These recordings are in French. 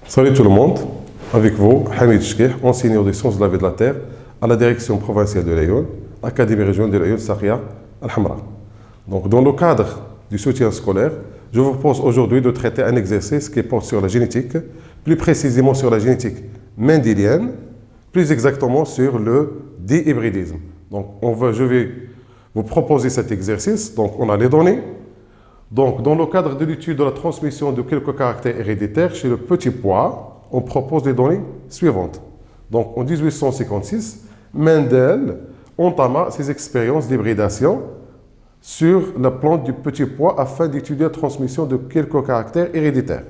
Salut tout le monde, avec vous, Hamid Chkih, enseignant des sciences de la vie de la Terre à la direction provinciale de l'Aïoun, Académie régionale de l'Aïoun Sakhia Al-Hamra. Donc, dans le cadre du soutien scolaire, je vous propose aujourd'hui de traiter un exercice qui porte sur la génétique, plus précisément sur la génétique mendélienne, plus exactement sur le dihybridisme. Donc, je vais vous proposer cet exercice. Donc, on a les données. Donc, dans le cadre de l'étude de la transmission de quelques caractères héréditaires chez le petit pois, on propose les données suivantes. Donc, en 1856, Mendel entama ses expériences d'hybridation sur la plante du petit pois afin d'étudier la transmission de quelques caractères héréditaires.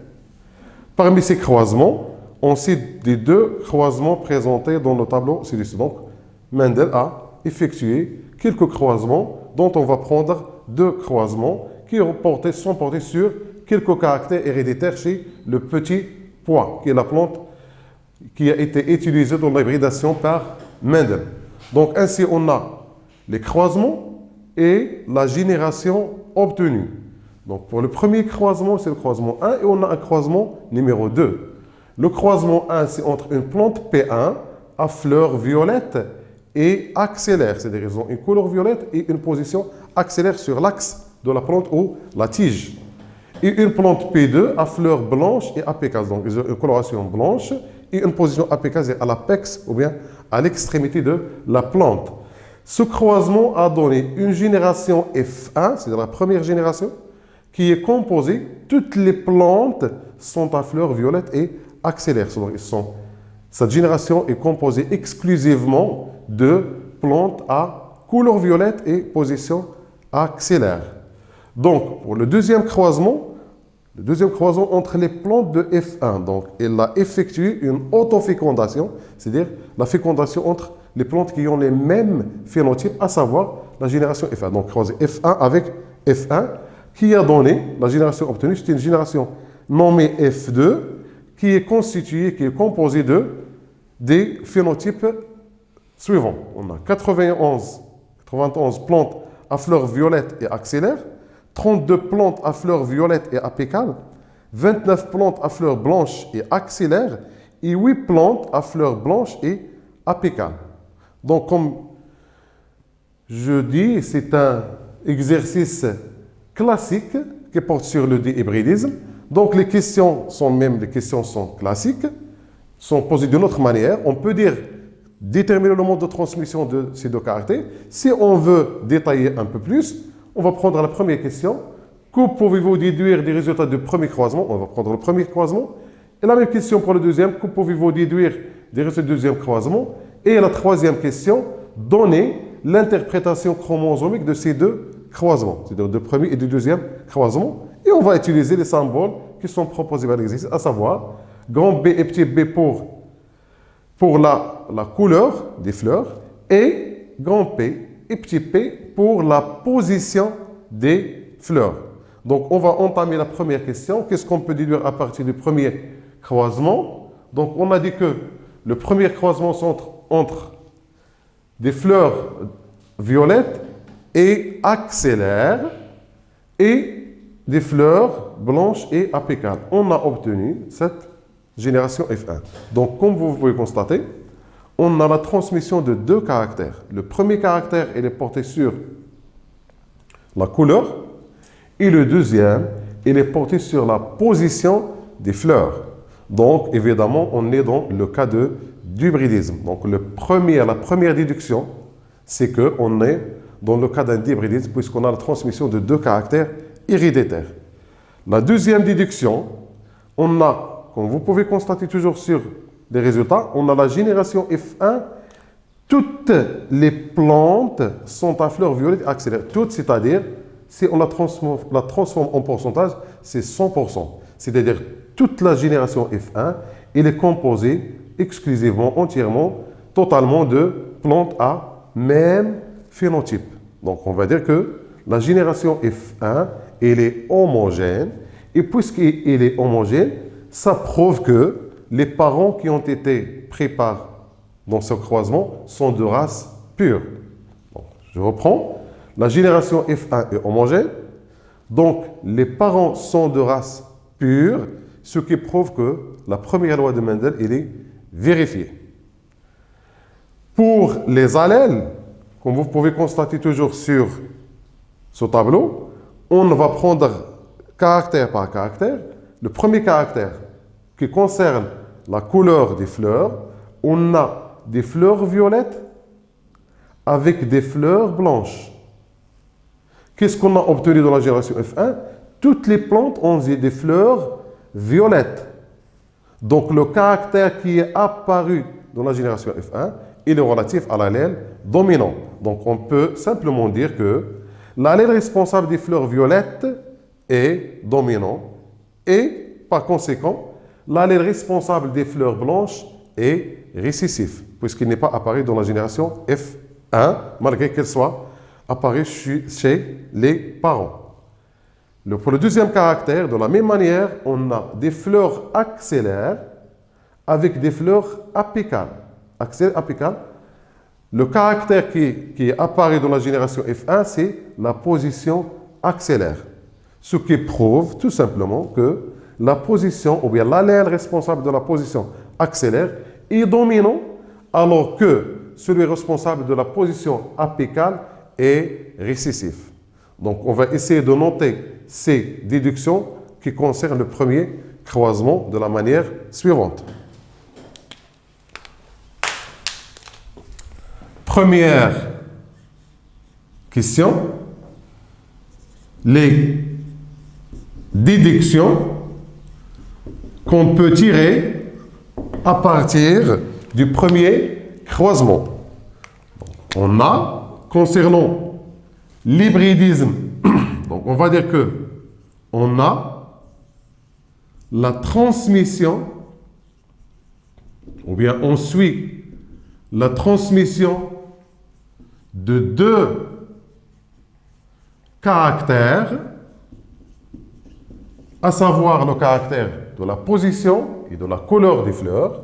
Parmi ces croisements, on cite les deux croisements présentés dans le tableau ci-dessus. Donc, Mendel a effectué quelques croisements dont on va prendre deux croisements qui sont portés sur quelques caractères héréditaires chez le petit pois, qui est la plante qui a été utilisée dans l'hybridation par Mendel. Donc ainsi, on a les croisements et la génération obtenue. Donc pour le premier croisement, c'est le croisement 1 et on a un croisement numéro 2. Le croisement 1, c'est entre une plante P1 à fleurs violettes et axillaires, c'est-à-dire ils ont une couleur violette et une position axillaire sur l'axe de la plante ou la tige. Et une plante P2 à fleurs blanches et apicales. Donc, ils ont une coloration blanche et une position apicale à l'apex ou bien à l'extrémité de la plante. Ce croisement a donné une génération F1, c'est-à-dire la première génération, qui est composée, toutes les plantes sont à fleurs violettes et axillaires. Donc, cette génération est composée exclusivement de plantes à couleur violette et position axillaire. Donc, pour le deuxième croisement entre les plantes de F1, donc elle a effectué une autofécondation, c'est-à-dire la fécondation entre les plantes qui ont les mêmes phénotypes, à savoir la génération F1. Donc, croiser F1 avec F1, qui a donné, la génération obtenue, c'est une génération nommée F2, qui est composée des phénotypes suivants. On a 91 plantes à fleurs violettes et axillaires, 32 plantes à fleurs violettes et apicales, 29 plantes à fleurs blanches et axillaires et 8 plantes à fleurs blanches et apicales. Donc, comme je dis, c'est un exercice classique qui porte sur le dihybridisme. Donc, les questions sont classiques, sont posées d'une autre manière. On peut déterminer le mode de transmission de ces deux caractères. Si on veut détailler un peu plus, on va prendre la première question. Que pouvez-vous déduire des résultats du premier croisement? On va prendre le premier croisement. Et la même question pour le deuxième. Que pouvez-vous déduire des résultats du deuxième croisement? Et la troisième question, donnez l'interprétation chromosomique de ces deux croisements, c'est-à-dire du premier et du deuxième croisement. Et on va utiliser les symboles qui sont proposés par l'exercice, à savoir grand B et petit b pour la couleur des fleurs et grand P et petit p pour la position des fleurs. Donc, on va entamer la première question. Qu'est-ce qu'on peut déduire à partir du premier croisement? Donc, on a dit que le premier croisement entre des fleurs violettes et axillaires et des fleurs blanches et apicales. On a obtenu cette génération F1. Donc, comme vous pouvez constater, on a la transmission de deux caractères. Le premier caractère, il est porté sur la couleur et le deuxième, il est porté sur la position des fleurs. Donc, évidemment, on est dans le cas de d'hybridisme. Donc, la première déduction, c'est qu'on est dans le cas d'un dihybridisme puisqu'on a la transmission de deux caractères héréditaires. La deuxième déduction, on a, comme vous pouvez constater toujours sur les résultats, on a la génération F1. Toutes les plantes sont à fleurs violettes et axillaires. Toutes, c'est-à-dire, si on la transforme en pourcentage, c'est 100%. C'est-à-dire, toute la génération F1, elle est composée exclusivement, entièrement, totalement de plantes à même phénotype. Donc, on va dire que la génération F1, elle est homogène. Et puisqu'elle est homogène, ça prouve que les parents qui ont été pris dans ce croisement sont de race pure. Donc, je reprends. La génération F1 est homogène. Donc, les parents sont de race pure ce qui prouve que la première loi de Mendel, elle est vérifiée. Pour les allèles, comme vous pouvez constater toujours sur ce tableau, on va prendre caractère par caractère. Le premier caractère qui concerne la couleur des fleurs, on a des fleurs violettes avec des fleurs blanches. Qu'est-ce qu'on a obtenu dans la génération F1? Toutes les plantes ont des fleurs violettes. Donc le caractère qui est apparu dans la génération F1, il est relatif à l'allèle dominant. Donc on peut simplement dire que l'allèle responsable des fleurs violettes est dominant et par conséquent, l'allèle responsable des fleurs blanches est récessif puisqu'il n'est pas apparu dans la génération F1 malgré qu'elle soit apparue chez les parents. Pour le deuxième caractère, de la même manière, on a des fleurs axillaires avec des fleurs apicales. Apicales. Le caractère qui est apparu dans la génération F1, c'est la position axillaire. Ce qui prouve tout simplement que la position, ou bien l'allèle responsable de la position axillaire est dominant, alors que celui responsable de la position apicale est récessif. Donc, on va essayer de noter ces déductions qui concernent le premier croisement de la manière suivante. Première question. Les déductions qu'on peut tirer à partir du premier croisement. On a, concernant l'hybridisme, donc on va dire que on a la transmission, ou bien on suit la transmission de deux caractères, à savoir le caractère de la position et de la couleur des fleurs.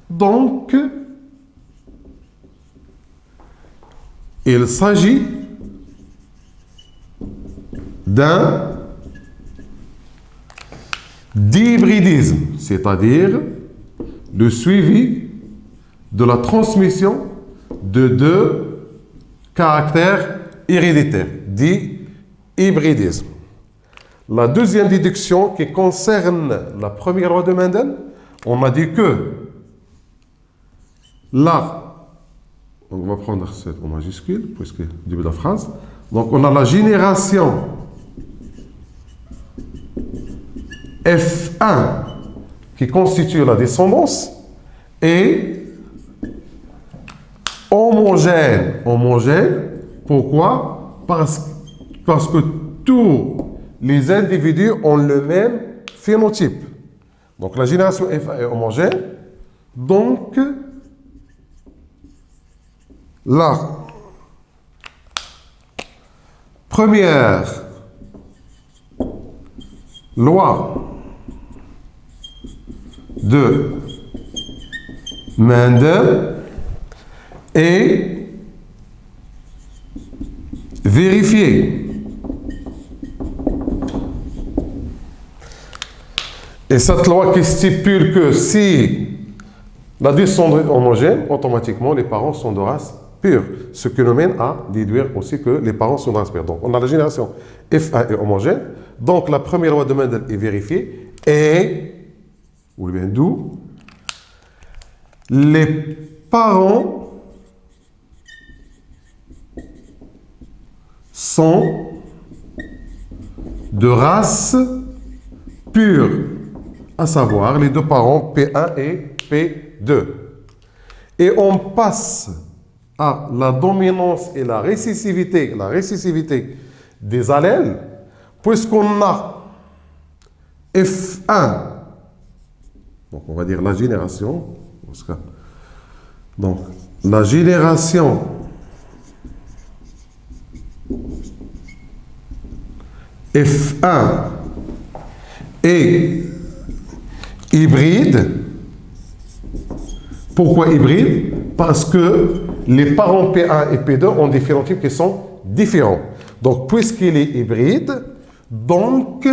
Donc, il s'agit d'un dihybridisme, c'est-à-dire le suivi de la transmission de deux caractères héréditaires, dihybridisme. La deuxième déduction qui concerne la première loi de Mendel, on a dit que là, on va prendre cette en majuscule, puisque le début de la phrase, donc on a la génération F1 qui constitue la descendance et homogène. Homogène, pourquoi? Parce que tous les individus ont le même phénotype. Donc la génération F1 est homogène. Donc, la première loi de Mendel est vérifiée. Et cette loi qui stipule que si la descendance est homogène, automatiquement les parents sont de race pure. Ce qui nous mène à déduire aussi que les parents sont de race pure. Donc on a la génération F1 est homogène. Donc la première loi de Mendel est vérifiée. Et, ou bien d'où, les parents sont de race pure, à savoir les deux parents P1 et P2. Et on passe à la dominance et la récessivité des allèles, puisqu'on a F1, donc on va dire la génération, donc la génération F1 est hybride. Pourquoi hybride? Parce que les parents P1 et P2 ont des phénotypes qui sont différents. Donc, puisqu'il est hybride, donc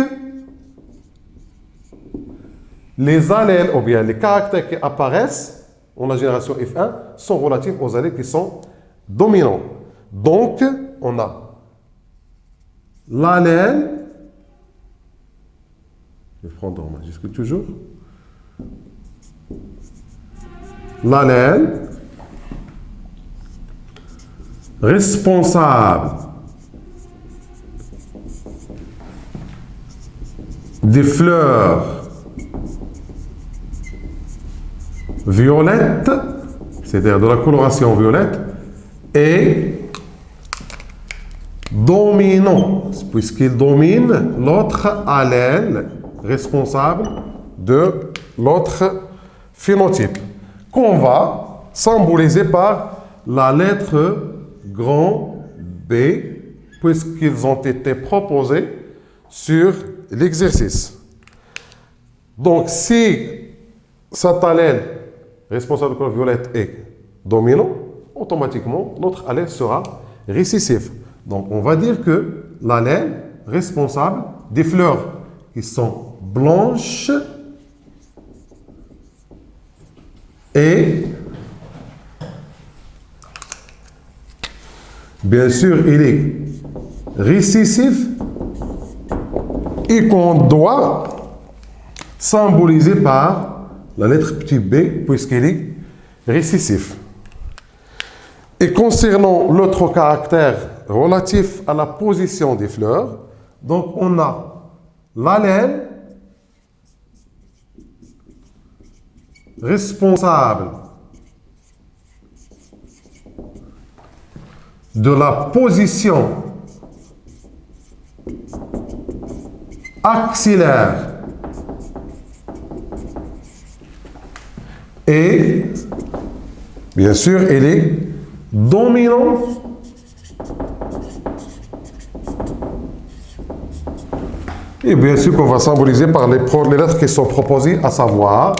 les allèles ou bien les caractères qui apparaissent en la génération F1 sont relatifs aux allèles qui sont dominants. Donc, on a l'allèle, je vais prendre en majuscule toujours, l'allèle responsable des fleurs violettes, c'est-à-dire de la coloration violette, est dominant, puisqu'il domine l'autre allèle responsable de l'autre phénotype, qu'on va symboliser par la lettre grand B, puisqu'ils ont été proposés sur l'exercice. Donc, si cet allèle responsable de la couleur violette est dominant, automatiquement, notre allèle sera récessif. Donc, on va dire que l'allèle responsable des fleurs qui sont blanches et bien sûr, il est récessif et qu'on doit symboliser par la lettre petit b puisqu'il est récessif. Et concernant l'autre caractère relatif à la position des fleurs, donc on a l'allèle responsable de la position axillaire et bien sûr elle est dominante et bien sûr qu'on va symboliser par les lettres qui sont proposées, à savoir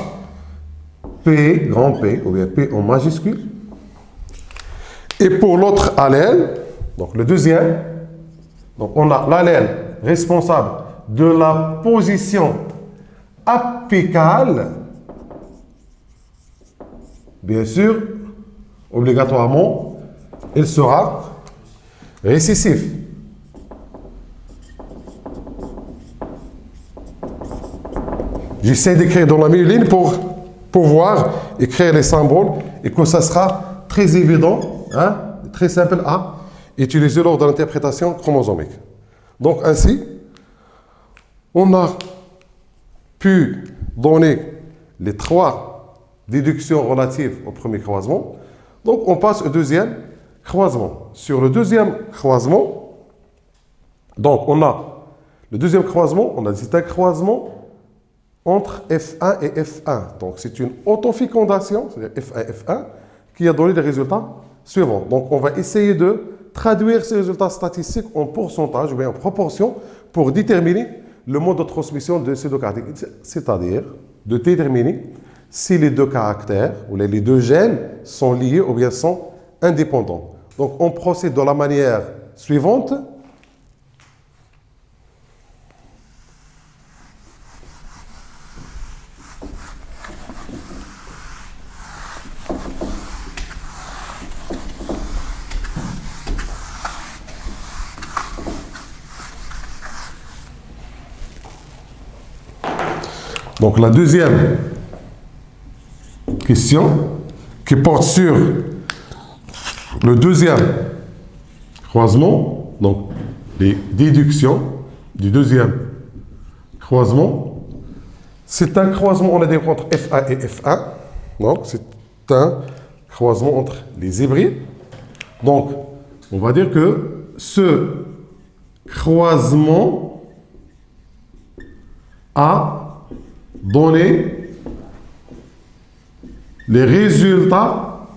P, grand P, ou bien P en majuscule. Et pour l'autre allèle, donc le deuxième, donc on a l'allèle responsable de la position apicale, bien sûr, obligatoirement, il sera récessif. J'essaie d'écrire dans la même ligne pour pouvoir écrire les symboles et que ça sera très évident, hein, très simple à utiliser lors de l'interprétation chromosomique. Donc ainsi, on a pu donner les 3 déductions relatives au premier croisement. Donc on passe au deuxième croisement. Sur le deuxième croisement, donc on a le deuxième croisement, on a dit c'est un croisement entre F1 et F1. Donc c'est une autofécondation, c'est-à-dire F1 et F1, qui a donné les résultats suivants. Donc on va essayer de traduire ces résultats statistiques en pourcentage ou bien en proportion pour déterminer le mode de transmission de ces deux caractères. C'est-à-dire de déterminer si les deux caractères ou les deux gènes sont liés ou bien sont indépendants. Donc on procède de la manière suivante. Donc la deuxième question qui porte sur le deuxième croisement, donc les déductions du deuxième croisement, c'est un croisement, on a dit entre F1 et F1, donc c'est un croisement entre les hybrides. Donc on va dire que ce croisement a donner les résultats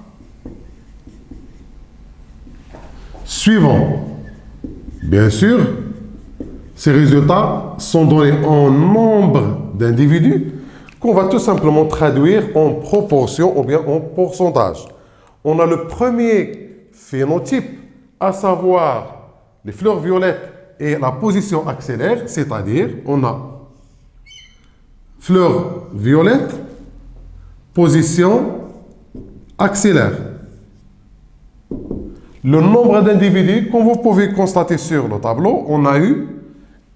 suivants. Bien sûr, ces résultats sont donnés en nombre d'individus qu'on va tout simplement traduire en proportion ou bien en pourcentage. On a le premier phénotype, à savoir les fleurs violettes et la position axillaire, c'est-à-dire on a fleur violette, position axillaire. Le nombre d'individus, comme vous pouvez constater sur le tableau, on a eu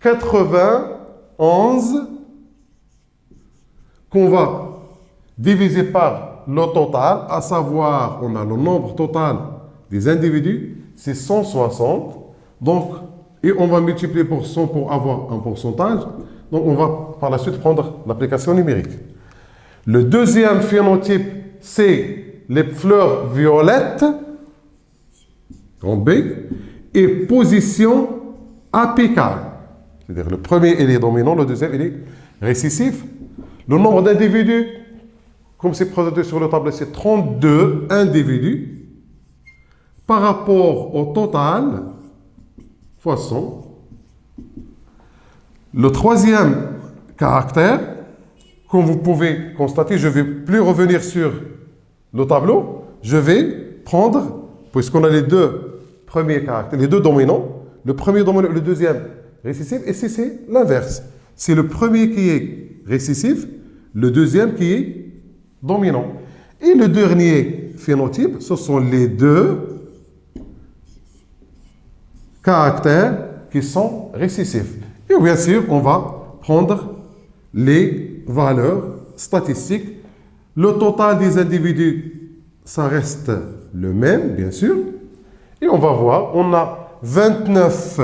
91 qu'on va diviser par le total, à savoir, on a le nombre total des individus, c'est 160. Donc, et on va multiplier par 100 pour avoir un pourcentage. Donc, on va par la suite prendre l'application numérique. Le deuxième phénotype, c'est les fleurs violettes, en B, et position apicale. C'est-à-dire le premier, il est dominant, le deuxième, il est récessif. Le nombre d'individus, comme c'est présenté sur le tableau, c'est 32 individus par rapport au total fois 100. Le troisième caractère, comme vous pouvez constater, je ne vais plus revenir sur le tableau, je vais prendre, puisqu'on a les deux premiers caractères, les deux dominants, le premier dominant et le deuxième récessif, et c'est l'inverse. C'est le premier qui est récessif, le deuxième qui est dominant. Et le dernier phénotype, ce sont les deux caractères qui sont récessifs. Et bien sûr, on va prendre les valeurs statistiques. Le total des individus, ça reste le même, bien sûr. Et on va voir, on a 29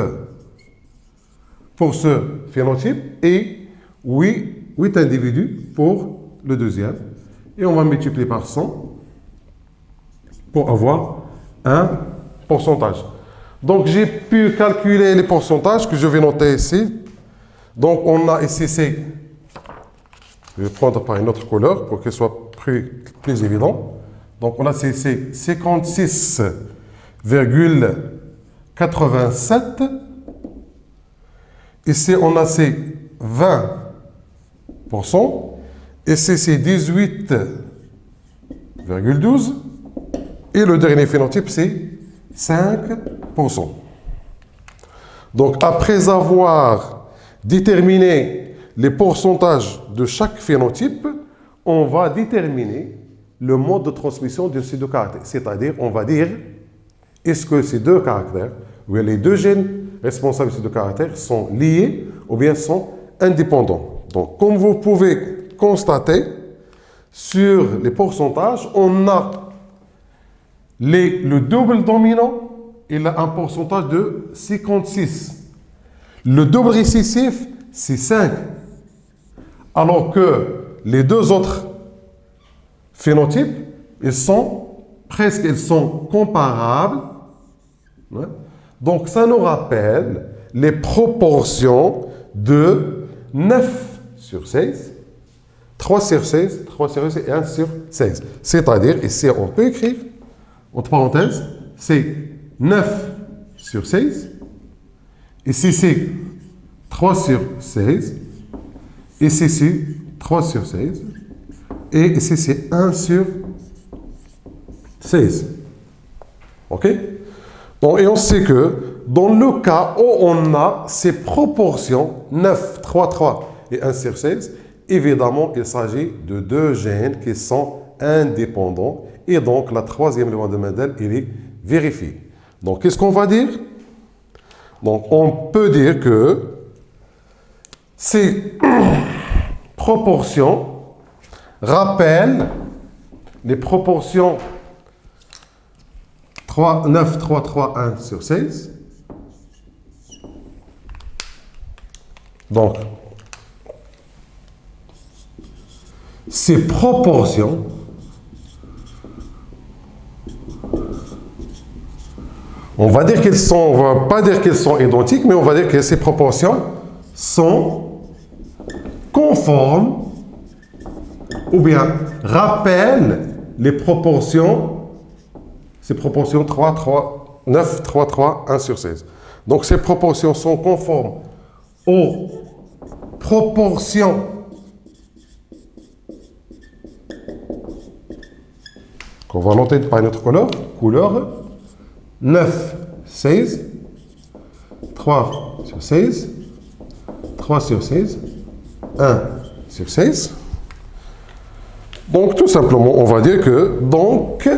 pour ce phénotype et 8 individus pour le deuxième. Et on va multiplier par 100 pour avoir un pourcentage. Donc, j'ai pu calculer les pourcentages que je vais noter ici. Donc, on a ici, je vais prendre par une autre couleur pour qu'elle soit plus évident. Donc, on a ici 56,87. Ici, on a ces 20%. Ici, c'est 18,12. Et le dernier phénotype, c'est 5%. Donc, après avoir déterminé les pourcentages de chaque phénotype, on va déterminer le mode de transmission de ces deux caractères. C'est-à-dire, on va dire, est-ce que ces deux caractères, ou bien les deux gènes responsables de ces deux caractères sont liés ou bien sont indépendants. Donc, comme vous pouvez constater, sur les pourcentages, on a le double dominant, il a un pourcentage de 56. Le double récessif, c'est 5. Alors que les deux autres phénotypes, ils sont comparables. Ouais. Donc, ça nous rappelle les proportions de 9 sur 16, 3 sur 16, 3 sur 16 et 1 sur 16. C'est-à-dire, ici, on peut écrire, entre parenthèses, c'est 9 sur 16. Ici, c'est 3 sur 16. Ici, c'est 3 sur 16. Et ici, c'est 1 sur 16. OK? Bon, et on sait que dans le cas où on a ces proportions, 9, 3, 3 et 1 sur 16, évidemment, il s'agit de deux gènes qui sont indépendants. Et donc, la troisième loi de Mendel, il est vérifiée. Donc, qu'est-ce qu'on va dire? Donc, on peut dire que ces proportions rappellent les proportions 9, 3, 3, 1 sur 16. Donc, ces proportions on va dire qu'elles sont, on va pas dire qu'elles sont identiques, mais on va dire que ces proportions sont conformes ou bien rappellent les proportions, ces proportions 3, 3, 9, 3, 3, 1 sur 16. Donc ces proportions sont conformes aux proportions qu'on va noter par une autre couleur 9, 16, 3 sur 16, 3 sur 16, 1 sur 16. Donc, tout simplement, on va dire que, donc,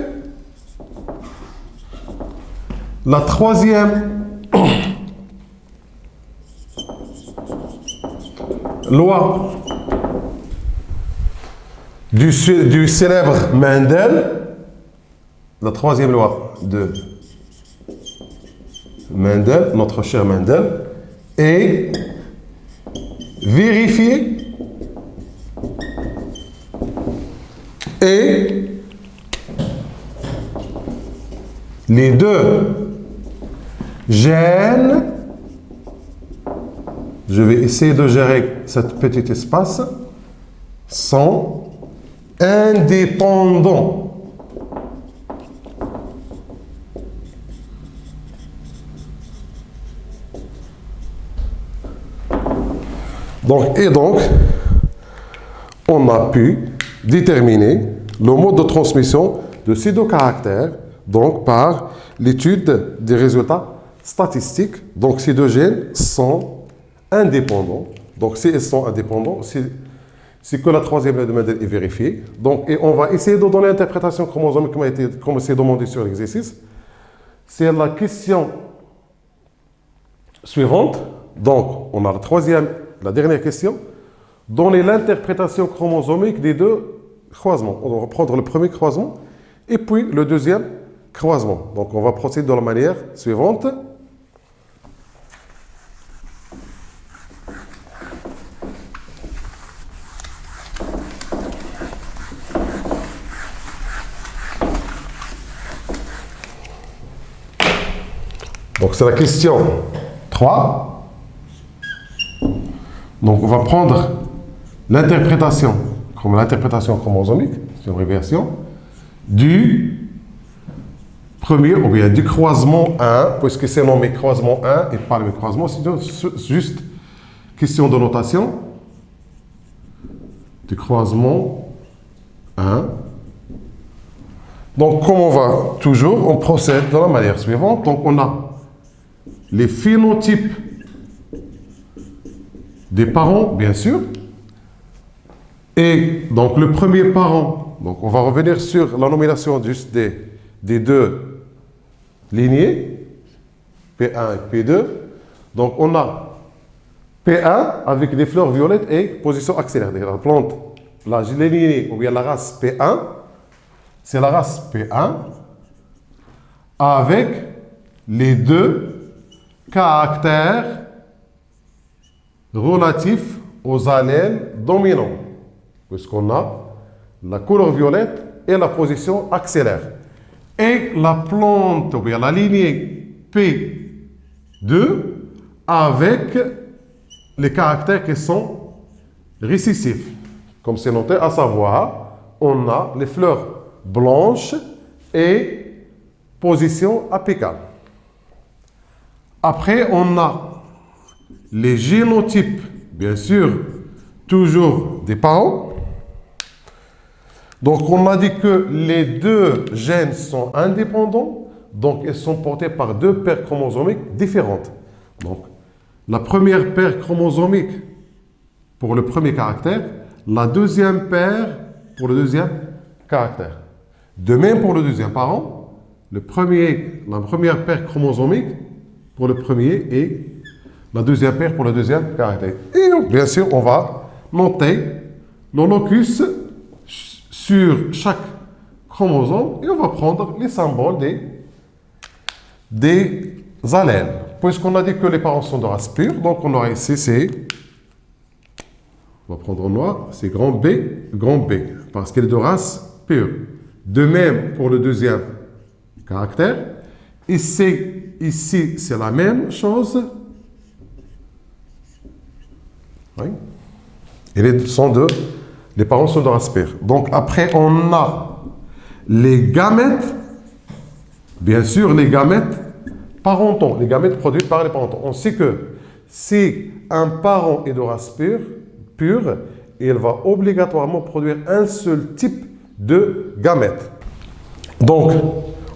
la troisième loi du célèbre Mendel, la troisième loi de Mendel, notre cher Mendel, est vérifiée et les deux gènes, je vais essayer de gérer ce petit espace, sont indépendants. Donc, on a pu déterminer le mode de transmission de ces deux caractères, donc par l'étude des résultats statistiques. Donc, ces deux gènes sont indépendants. Donc, si ils sont indépendants, c'est que la troisième loi de Mendel est vérifiée. Donc, et on va essayer de donner l'interprétation chromosomique comme c'est demandé sur l'exercice. C'est la question suivante. Donc, on a la dernière question. Donner l'interprétation chromosomique des deux croisements. On va prendre le premier croisement et puis le deuxième croisement. Donc, on va procéder de la manière suivante. Donc, c'est la question 3. Donc, on va prendre l'interprétation chromosomique, c'est une abréviation, du premier, ou bien du croisement 1, puisque c'est nommé croisement 1 et pas le croisement, c'est juste question de notation, du croisement 1. Donc, comme on va toujours, on procède de la manière suivante. Donc, on a les phénotypes des parents, bien sûr. Et donc, le premier parent, donc on va revenir sur la nomination juste des deux lignées, P1 et P2. Donc, on a P1 avec des fleurs violettes et position accélérée. La plante, la lignée ou bien la race P1, c'est la race P1 avec les deux caractères relatifs aux allèles dominants, puisqu'on a la couleur violette et la position accélère. Et la plante, ou bien la lignée P2 avec les caractères qui sont récessifs, comme c'est noté, à savoir, on a les fleurs blanches et position apicale. Après, on a les génotypes, bien sûr, toujours des parents. Donc, on a dit que les deux gènes sont indépendants, donc ils sont portés par deux paires chromosomiques différentes. Donc, la première paire chromosomique pour le premier caractère, la deuxième paire pour le deuxième caractère. De même pour le deuxième parent, la première paire chromosomique pour le premier et la deuxième paire pour le deuxième caractère. Et donc, bien sûr, on va noter le locus sur chaque chromosome et on va prendre les symboles des allèles. Puisqu'on a dit que les parents sont de race pure, donc on aura ici, on va prendre en noir, c'est grand B, parce qu'il est de race pure. De même pour le deuxième caractère. Ici, c'est la même chose. Oui. Et les parents sont de race pure. Donc après, on a les gamètes. Bien sûr, les gamètes parentaux. Les gamètes produits par les parentaux. On sait que si un parent est de race pure, il va obligatoirement produire un seul type de gamètes. Donc,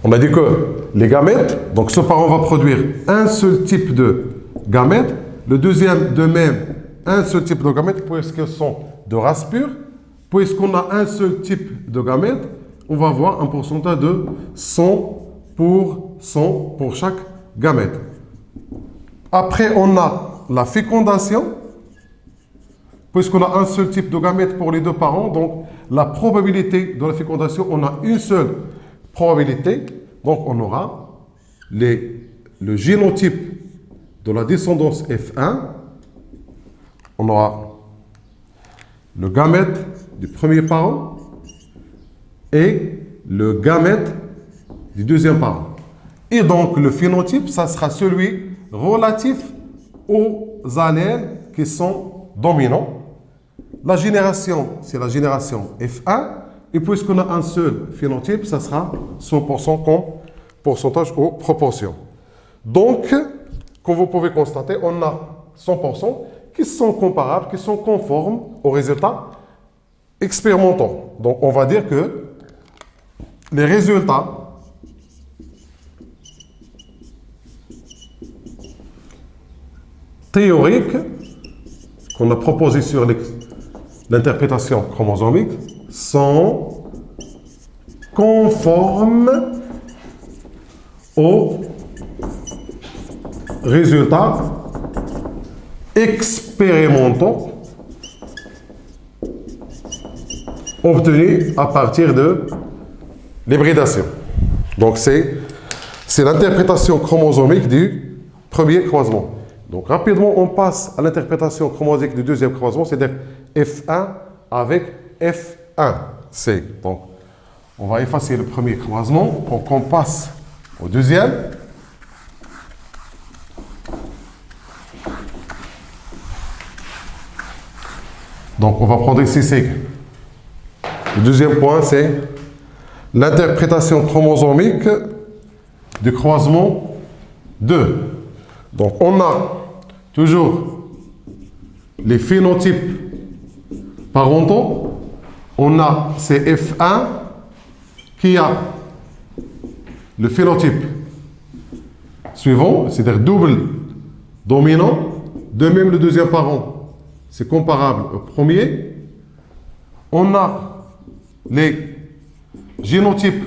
on a dit que les gamètes, donc ce parent va produire un seul type de gamètes, le deuxième de même un seul type de gamètes puisqu'ils sont de race pure, puisqu'on a un seul type de gamète, on va avoir un pourcentage de 100% pour chaque gamète. Après, on a la fécondation, puisqu'on a un seul type de gamète pour les deux parents, donc la probabilité de la fécondation, on a une seule probabilité, donc on aura le génotype de la descendance F1, on aura le gamète du premier parent et le gamète du deuxième parent. Et donc le phénotype, ça sera celui relatif aux allèles qui sont dominants. La génération, c'est la génération F1. Et puisqu'on a un seul phénotype, ça sera 100% comme pourcentage aux proportions. Donc, comme vous pouvez constater, on a 100% qui sont comparables, qui sont conformes aux résultats expérimentaux. Donc, on va dire que les résultats théoriques qu'on a proposés sur l'interprétation chromosomique sont conformes aux résultats expérimentaux obtenus à partir de l'hybridation. Donc, c'est l'interprétation chromosomique du premier croisement. Donc, rapidement, on passe à l'interprétation chromosomique du deuxième croisement, c'est-à-dire F1 avec F1C. Donc, on va effacer le premier croisement pour qu'on passe au deuxième. Donc, on va prendre ici C. Le deuxième point, c'est l'interprétation chromosomique du croisement 2. Donc, on a toujours les phénotypes parentaux. On a CF1 qui a le phénotype suivant, c'est-à-dire double dominant. De même, le deuxième parent, c'est comparable au premier. On a les génotypes,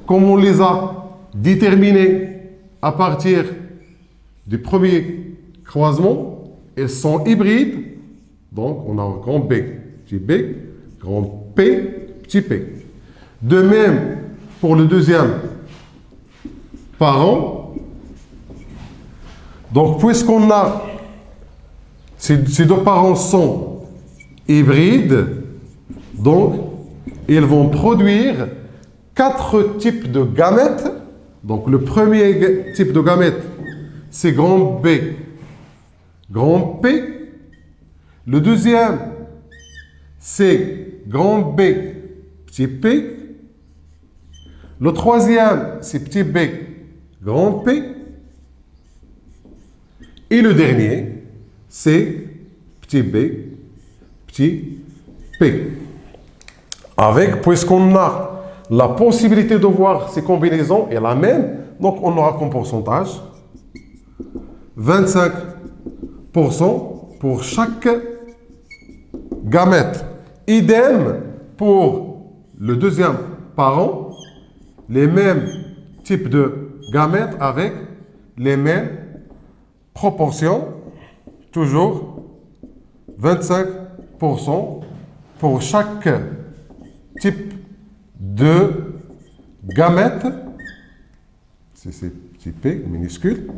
comme on les a déterminés à partir du premier croisement, elles sont hybrides. Donc, on a un grand B, petit b, grand P, petit p. De même, pour le deuxième parent, donc puisqu'on a ces deux parents sont hybrides, donc ils vont produire 4 types de gamètes. Donc le premier type de gamète, c'est grand B, grand P. Le deuxième, c'est grand B, petit p. Le troisième, c'est petit b, grand P. Et le dernier, c'est petit b, petit p. Puisqu'on a la possibilité de voir ces combinaisons est la même, donc on aura comme pourcentage 25% pour chaque gamète. Idem pour le deuxième parent, les mêmes types de gamètes avec les mêmes proportions, toujours 25% pour chaque type de gamètes. C'est petit p minuscule.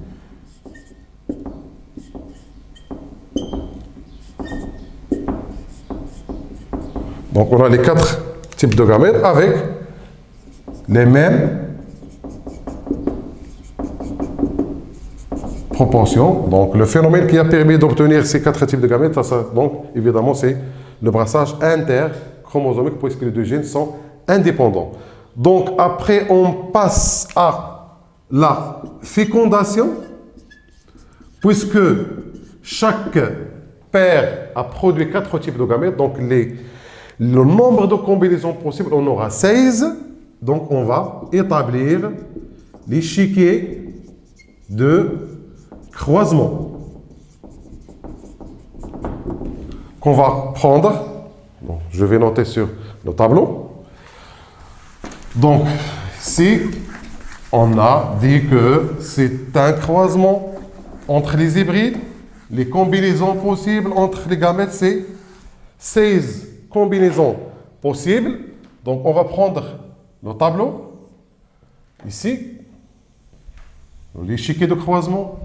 Donc on a les 4 types de gamètes avec les mêmes proportions. Donc le phénomène qui a permis d'obtenir ces 4 types de gamètes, donc évidemment c'est le brassage interchromosomique puisque les deux gènes sont indépendants. Donc après on passe à la fécondation puisque chaque paire a produit 4 types de gamètes. Donc le nombre de combinaisons possibles, on aura 16. Donc, on va établir l'échiquier de croisement. qu'on va prendre. Donc, je vais noter sur le tableau. Donc, ici, on a dit que c'est un croisement entre les hybrides. Les combinaisons possibles entre les gamètes, c'est 16 combinaisons possibles. Donc, on va prendre le tableau. Ici, l'échiquier de croisement.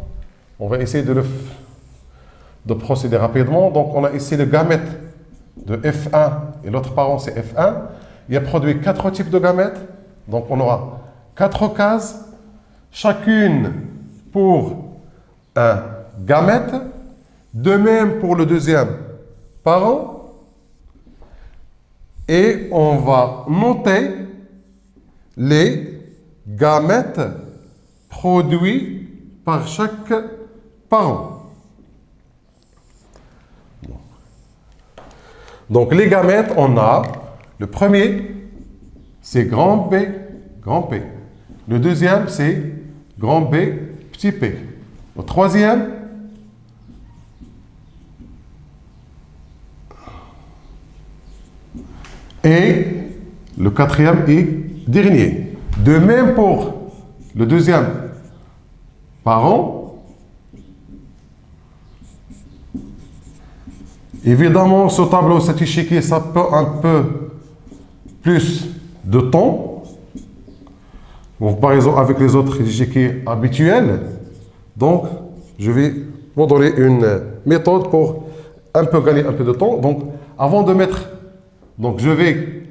On va essayer de procéder rapidement. Donc, on a ici le gamète de F1 et l'autre parent, c'est F1. Il a produit 4 types de gamètes. Donc, on aura 4 cases, chacune pour un gamète. De même pour le deuxième parent. Et on va noter les gamètes produits par chaque parent. Donc les gamètes, on a le premier, c'est grand B, grand P. Le deuxième, c'est grand B, petit p. Le troisième, et le quatrième et dernier. De même pour le deuxième parent. Évidemment, ce tableau, cet échiquier, ça peut un peu plus de temps. Donc, par exemple, avec les autres échiquiers habituels. Donc, je vais vous donner une méthode pour un peu gagner un peu de temps. Donc, avant de mettre, donc je vais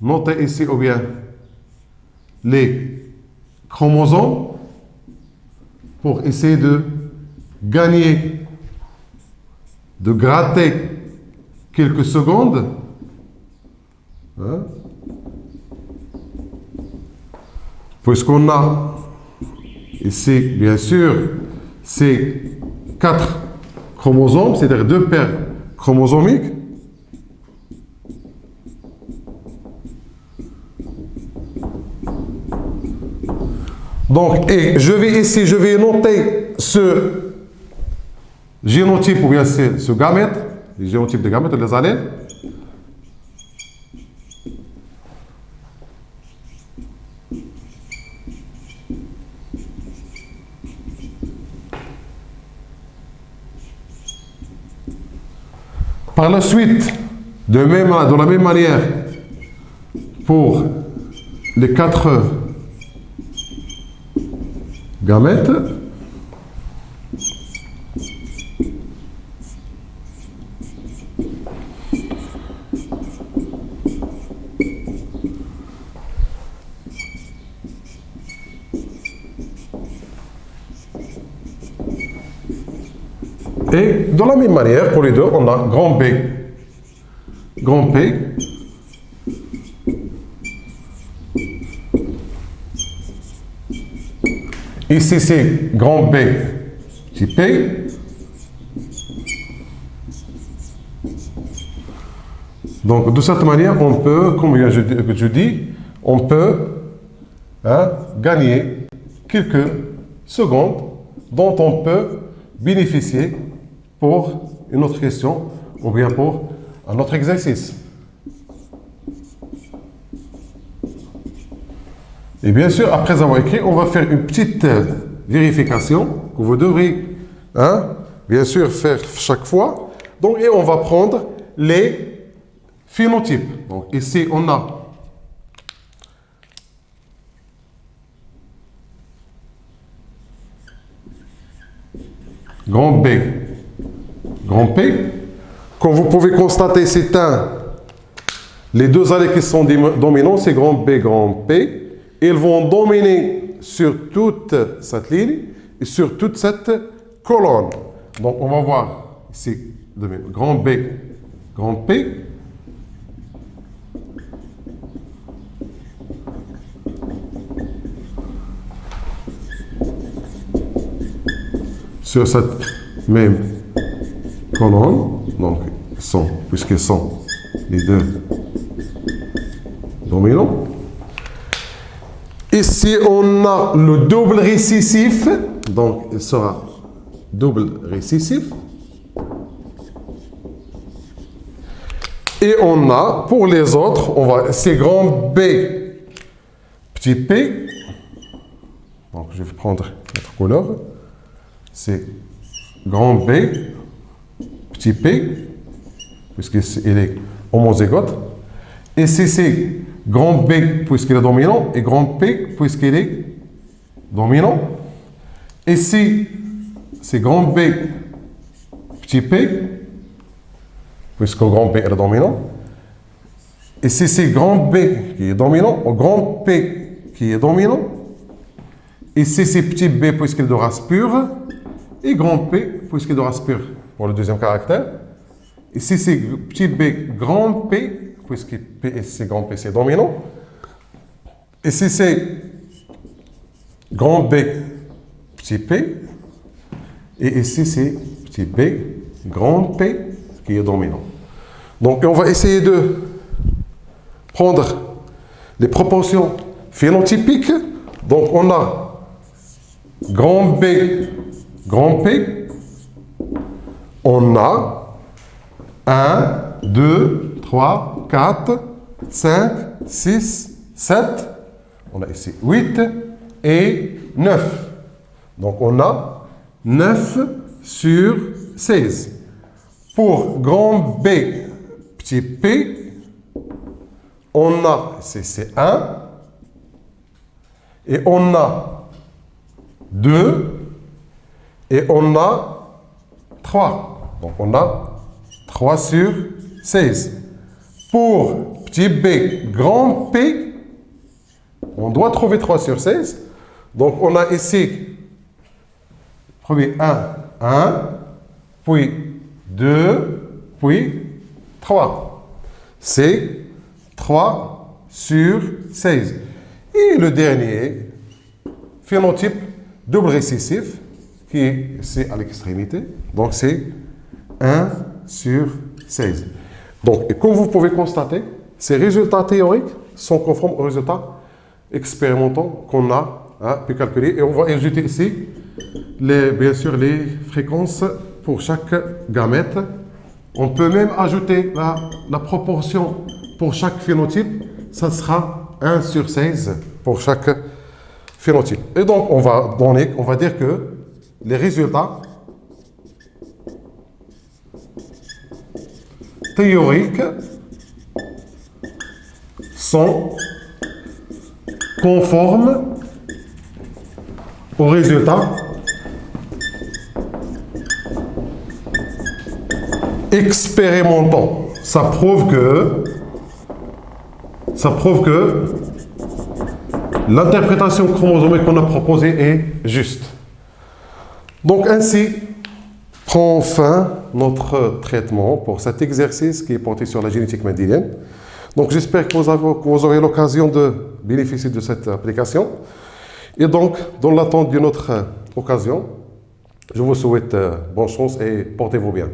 noter ici ou bien les chromosomes pour essayer de gagner, de gratter quelques secondes. Hein? Puisqu'on a ici, bien sûr, ces 4 chromosomes, c'est-à-dire 2 paires chromosomiques. Donc, et je vais noter ce génotype ou bien ce gamète, les génotypes de gamètes, les allèles. Par la suite, de la même manière, pour les 4 gamètes, et de la même manière, pour les deux, on a grand B, grand P, ici c'est grand B, petit P, donc de cette manière, on peut, comme je dis, on peut gagner quelques secondes dont on peut bénéficier pour une autre question ou bien pour un autre exercice. Et bien sûr, après avoir écrit, on va faire une petite vérification que vous devrez bien sûr faire chaque fois. Donc, et on va prendre les phénotypes. Donc ici, on a grand B, grand P. Comme vous pouvez constater, c'est les deux allées qui sont dominants, c'est grand B, grand P. Ils vont dominer sur toute cette ligne et sur toute cette colonne. Donc, on va voir ici, grand B, grand P. Sur cette même colonne, donc puisqu'ils sont les deux dominants. Ici, on a le double récessif, donc il sera double récessif. Et on a, pour les autres, c'est grand B, petit p. Donc, je vais prendre notre couleur. C'est grand B, petit p, puisqu'il est homozygote. Et c'est grand B, puisqu'il est dominant, et grand P, puisqu'il est dominant. Et c'est grand B, petit p, puisque grand B est dominant. Et c'est grand B qui est dominant, ou grand P qui est dominant. Et c'est petit b, puisqu'il est de race pure, et grand P, puisqu'il est de race pure, pour le deuxième caractère. Et c'est petit b, grand P, puisque P, c'est grand P, c'est dominant. Et c'est grand B, petit p, et ici c'est petit b, grand P, qui est dominant. Donc on va essayer de prendre les proportions phénotypiques. Donc on a grand B, grand P. On a 1, 2, 3, 4, 5, 6, 7. On a ici 8 et 9. Donc on a 9 sur 16. Pour grand B, petit p, on a, c'est 1, et on a 2, et on a 3. Donc on a 3 sur 16. Pour petit b, grand P, on doit trouver 3 sur 16. Donc on a ici, premier 1, puis 2, puis 3. C'est 3 sur 16. Et le dernier, phénotype double récessif, qui est c'est à l'extrémité. Donc c'est 1 sur 16. Donc, et comme vous pouvez constater, ces résultats théoriques sont conformes aux résultats expérimentaux qu'on a pu calculer. Et on va ajouter ici, bien sûr, les fréquences pour chaque gamète. On peut même ajouter la proportion pour chaque phénotype. Ça sera 1 sur 16 pour chaque phénotype. Et donc, on va dire que les résultats théoriques sont conformes aux résultats expérimentaux. Ça prouve que l'interprétation chromosomique qu'on a proposée est juste. Donc ainsi prend fin notre traitement pour cet exercice qui est porté sur la génétique mendélienne. Donc j'espère que vous aurez l'occasion de bénéficier de cette application. Et donc, dans l'attente d'une autre occasion, je vous souhaite bonne chance et portez-vous bien.